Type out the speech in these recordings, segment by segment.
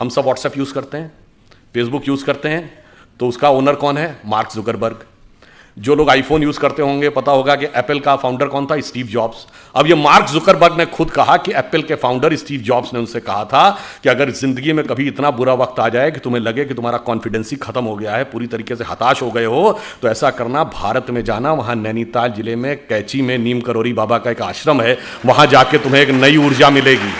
हम सब WhatsApp use करते हैं, फेसबुक यूज करते हैं, तो उसका ओनर कौन है? Mark Zuckerberg. जो लोग आईफोन यूज करते होंगे पता होगा कि एप्पल का फाउंडर कौन था? Steve jobs. अब ये मार्क जुकरबर्ग ने खुद कहा कि एप्पल के फाउंडर स्टीव जॉब्स ने उनसे कहा था कि अगर जिंदगी में कभी इतना बुरा वक्त आ जाए कि तुम्हें लगे कि तुम्हारा कॉन्फिडेंस ही खत्म हो गया है, पूरी तरीके से हताश हो गए हो, तो ऐसा करना, भारत में जाना, वहां नैनीताल जिले में कैची में नीम करोरी बाबा का एक आश्रम है, वहां जाके तुम्हें एक नई ऊर्जा मिलेगी।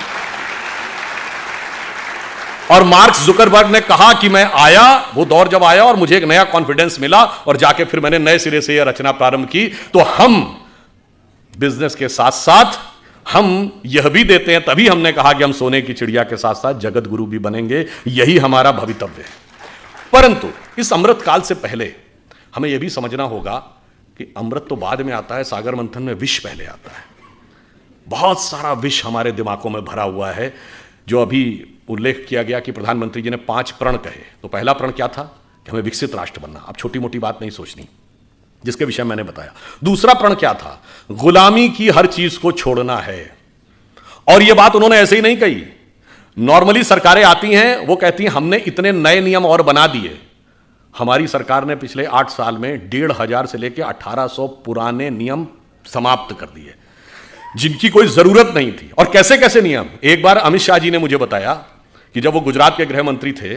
और मार्क जुकरबर्ग ने कहा कि मैं आया, वो दौर जब आया और मुझे एक नया कॉन्फिडेंस मिला और जाके फिर मैंने नए सिरे से यह रचना प्रारंभ की। तो हम बिजनेस के साथ साथ हम यह भी देते हैं, तभी हमने कहा कि हम सोने की चिड़िया के साथ साथ जगत गुरु भी बनेंगे, यही हमारा भवितव्य है। परंतु इस अमृत काल से पहले हमें यह भी समझना होगा कि अमृत तो बाद में आता है, सागर मंथन में विष पहले आता है। बहुत सारा विष हमारे दिमागों में भरा हुआ है। जो अभी उल्लेख किया गया कि प्रधानमंत्री जी ने 5 प्रण कहे, तो पहला प्रण क्या था? कि हमें विकसित राष्ट्र बनना। अब छोटी मोटी बात नहीं सोचनी, जिसके विषय मैंने बताया। दूसरा प्रण क्या था? गुलामी की हर चीज को छोड़ना है। और यह बात उन्होंने ऐसे ही नहीं कही। नॉर्मली सरकारें आती हैं, वो कहती हैं हमने इतने नए नियम और बना दिए। हमारी सरकार ने पिछले 8 साल में 1500 से लेकर 1800 पुराने नियम समाप्त कर दिए, जिनकी कोई जरूरत नहीं थी। और कैसे कैसे नियम? एक बार अमित शाह जी ने मुझे बताया कि जब वो गुजरात के गृह मंत्री थे,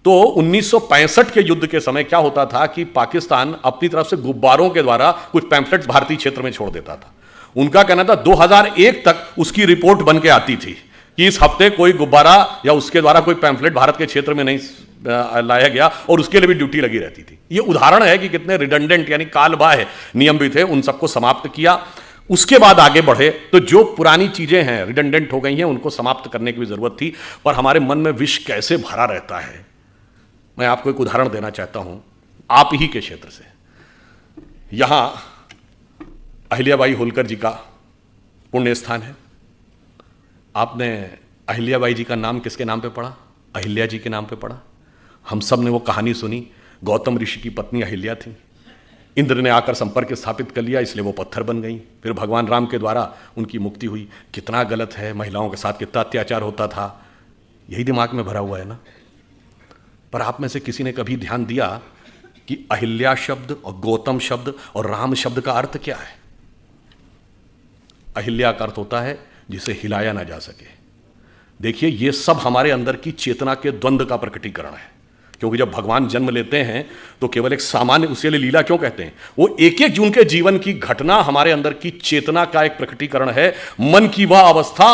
तो 1965 के युद्ध के समय क्या होता था कि पाकिस्तान अपनी तरफ से गुब्बारों के द्वारा कुछ पैम्फलेट्स भारतीय क्षेत्र में छोड़ देता था। उनका कहना था 2001 तक उसकी रिपोर्ट बन के आती थी कि इस हफ्ते कोई गुब्बारा या उसके द्वारा कोई पैम्फलेट भारत के क्षेत्र में नहीं लाया गया, और उसके लिए भी ड्यूटी लगी रहती थी। ये उदाहरण है कि कितने रिडंडेंट यानी कालबाह्य नियम भी थे, उन सबको समाप्त किया। उसके बाद आगे बढ़े तो जो पुरानी चीजें हैं, रिडंडेंट हो गई हैं, उनको समाप्त करने की भी जरूरत थी। पर हमारे मन में विष कैसे भरा रहता है, मैं आपको एक उदाहरण देना चाहता हूं, आप ही के क्षेत्र से। यहां अहिल्याबाई होलकर जी का पुण्य स्थान है। आपने अहिल्याबाई जी का नाम किसके नाम पे पढ़ा? अहिल्या जी के नाम पे पढ़ा। हम सब ने वो कहानी सुनी, गौतम ऋषि की पत्नी अहिल्या थी। इंद्र ने आकर संपर्क स्थापित कर लिया, इसलिए वो पत्थर बन गई। फिर भगवान राम के द्वारा उनकी मुक्ति हुई। कितना गलत है, महिलाओं के साथ कितना अत्याचार होता था, यही दिमाग में भरा हुआ है ना। पर आप में से किसी ने कभी ध्यान दिया कि अहिल्या शब्द और गौतम शब्द और राम शब्द का अर्थ क्या है? अहिल्या का अर्थ होता है जिसे हिलाया ना जा सके। देखिए, ये सब हमारे अंदर की चेतना के द्वंद्व का प्रकटीकरण है। क्योंकि जब भगवान जन्म लेते हैं तो केवल एक सामान्य, उसके लिए लीला क्यों कहते हैं? वो एक एक जून के जीवन की घटना हमारे अंदर की चेतना का एक प्रकटीकरण है। मन की वह अवस्था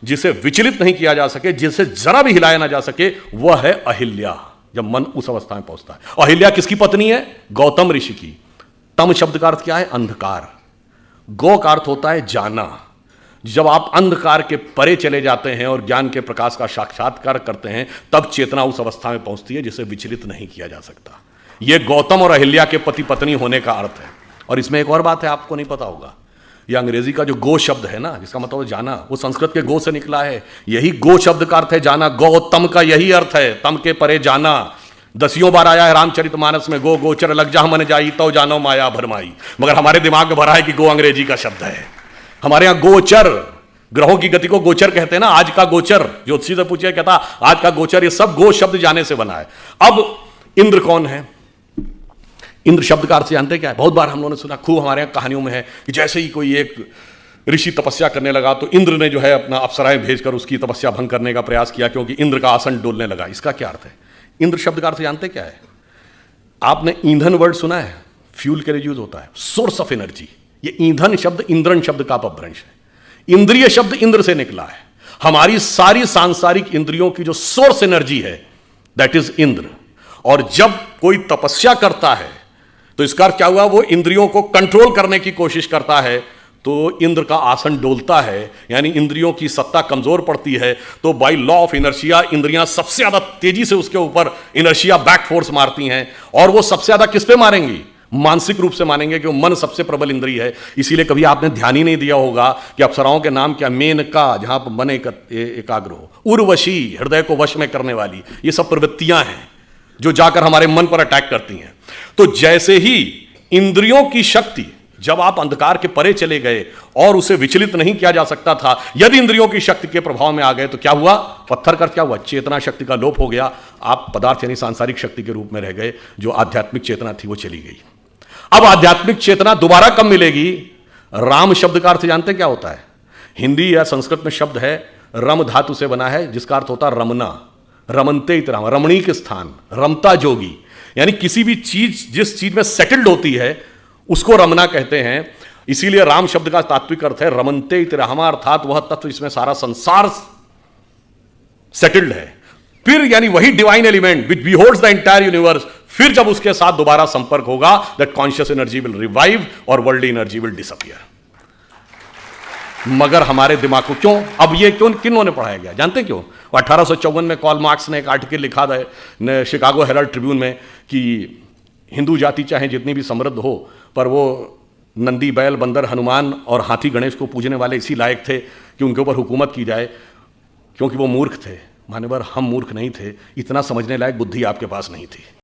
जिसे विचलित नहीं किया जा सके, जिसे जरा भी हिलाया ना जा सके, वह है अहिल्या। जब मन उस अवस्था में पहुंचता है। अहिल्या किसकी पत्नी है? गौतम ऋषि की। तम शब्द का अर्थ क्या है? अंधकार। गौ का अर्थ होता है जाना। जब आप अंधकार के परे चले जाते हैं और ज्ञान के प्रकाश का साक्षात्कार करते हैं, तब चेतना उस अवस्था में पहुंचती है जिसे विचलित नहीं किया जा सकता। यह गौतम और अहिल्या के पति पत्नी होने का अर्थ है। और इसमें एक और बात है, आपको नहीं पता होगा, यह अंग्रेजी का जो गो शब्द है ना, जिसका मतलब जाना, वो संस्कृत के गो से निकला है। यही गो शब्द का अर्थ है जाना। गौतम का यही अर्थ है, तम के परे जाना। 10 बार आया है रामचरितमानस में, गो गोचर लग जा मन जाई तो जानो माया भरमाई। मगर हमारे दिमाग में भरा है कि गो अंग्रेजी का शब्द है। हमारे यहां गोचर, ग्रहों की गति को गोचर कहते हैं ना। आज का गोचर, ज्योतिषी से पूछिए, कहता आज का गोचर, ये सब गो शब्द जाने से बना है। अब इंद्र कौन है? इंद्र शब्द का अर्थ जानते क्या है? बहुत बार हम लोगों ने सुना, खूब हमारे यहां कहानियों में है कि जैसे ही कोई एक ऋषि तपस्या करने लगा तो इंद्र ने जो है अपना अप्सराएं भेजकर उसकी तपस्या भंग करने का प्रयास किया, क्योंकि इंद्र का आसन डोलने लगा। इसका क्या अर्थ है? इंद्र शब्द का अर्थ जानते क्या है? आपने ईंधन वर्ड सुना है? फ्यूल के लिए यूज होता है, सोर्स ऑफ एनर्जी। ये ईंधन शब्द इंद्रन शब्द का अपभ्रंश है। इंद्रिय शब्द इंद्र से निकला है। हमारी सारी सांसारिक इंद्रियों की जो सोर्स एनर्जी है, दैट इज इंद्र। और जब कोई तपस्या करता है तो इसका अर्थ क्या हुआ? वो इंद्रियों को कंट्रोल करने की कोशिश करता है, तो इंद्र का आसन डोलता है, यानी इंद्रियों की सत्ता कमजोर पड़ती है। तो बाय लॉ ऑफ इनर्शिया इंद्रियां सबसे ज्यादा तेजी से उसके ऊपर इनर्शिया बैक फोर्स मारती हैं। और वो सबसे ज्यादा किस पे मारेंगी? मानसिक रूप से मानेंगे, कि मन सबसे प्रबल इंद्रिय है। इसीलिए कभी आपने ध्यान ही नहीं दिया होगा कि अप्सराओं के नाम क्या? मेनका, जहां पर मन एकाग्र हो, उर्वशी, हृदय को वश में करने वाली। ये सब प्रवृत्तियां हैं जो जाकर हमारे मन पर अटैक करती हैं। तो जैसे ही इंद्रियों की शक्ति जब आप अंधकार के परे चले गए और उसे विचलित नहीं किया जा सकता था, यदि इंद्रियों की शक्ति के प्रभाव में आ गए तो क्या हुआ? पत्थर का क्या हुआ? चेतना शक्ति का लोप हो गया। आप पदार्थ यानी सांसारिक शक्ति के रूप में रह गए। जो आध्यात्मिक चेतना थी वो चली गई। अब आध्यात्मिक चेतना दोबारा कब मिलेगी? राम शब्द का अर्थ जानते क्या होता है? हिंदी या संस्कृत में शब्द है, रम धातु से बना है, जिसका अर्थ होता है रमना, रमनते इत राम, रमणीक स्थान, रमता जोगी। यानी किसी भी चीज जिस चीज में सेटल्ड होती है उसको रमना कहते हैं। इसीलिए राम शब्द का तात्विक अर्थ है रमनते इत रामा, अर्थात वह तत्व जिसमें सारा संसार सेटल्ड है। फिर यानी वही divine element which beholds the entire universe, फिर जब उसके साथ दोबारा संपर्क होगा, that conscious energy will revive और वर्ल्ड एनर्जी विल डिसअपियर। मगर हमारे दिमाग को क्यों, अब ये क्यों किन्होंने पढ़ाया गया जानते हैं क्यों? 1854 में कार्ल मार्क्स ने एक आर्टिकल लिखा था शिकागो हेराल्ड ट्रिब्यून में कि हिंदू जाति चाहे जितनी भी समृद्ध हो, पर वो नंदी, बैल, बंदर, हनुमान और हाथी गणेश को पूजने वाले इसी लायक थे कि उनके ऊपर हुकूमत की जाए, क्योंकि वो मूर्ख थे। मान्यवर हम मूर्ख नहीं थे, इतना समझने लायक बुद्धि आपके पास नहीं थी।